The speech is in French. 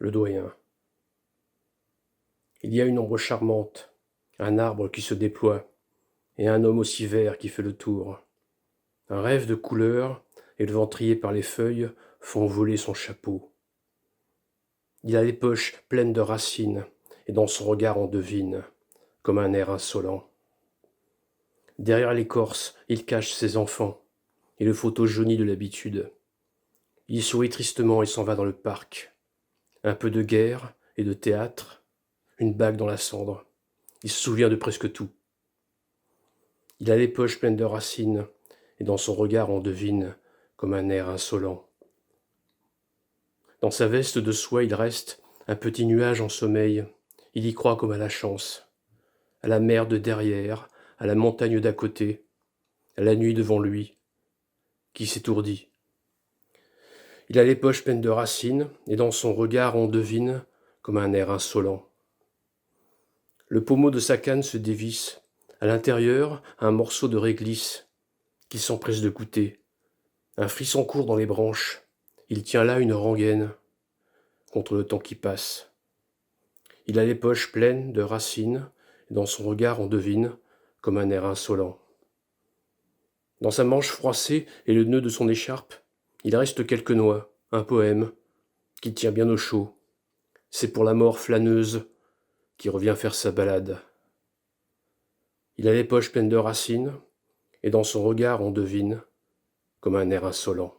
le doyen. Il y a une ombre charmante, un arbre qui se déploie, et un homme aussi vert qui fait le tour. Un rêve de couleurs, et le vent trié par les feuilles font voler son chapeau. Il a les poches pleines de racines, et dans son regard on devine, comme un air insolent. Derrière l'écorce, il cache ses enfants, et le photo jauni de l'habitude. Il sourit tristement et s'en va dans le parc. Un peu de guerre et de théâtre, une bague dans la cendre. Il se souvient de presque tout. Il a les poches pleines de racines, et dans son regard on devine, comme un air insolent. Dans sa veste de soie il reste un petit nuage en sommeil. Il y croit comme à la chance, à la mer de derrière, à la montagne d'à côté, à la nuit devant lui, qui s'étourdit. Il a les poches pleines de racines, et dans son regard on devine, comme un air insolent. Le pommeau de sa canne se dévisse, à l'intérieur un morceau de réglisse, qu'il s'empresse de goûter. Un frisson court dans les branches, il tient là une rengaine, contre le temps qui passe. Il a les poches pleines de racines, et dans son regard on devine, comme un air insolent. Dans sa manche froissée et le nœud de son écharpe, il reste quelques noix, un poème, qui tient bien au chaud. C'est pour la mort flâneuse qui revient faire sa balade. Il a les poches pleines de racines, et dans son regard on devine, comme un air insolent.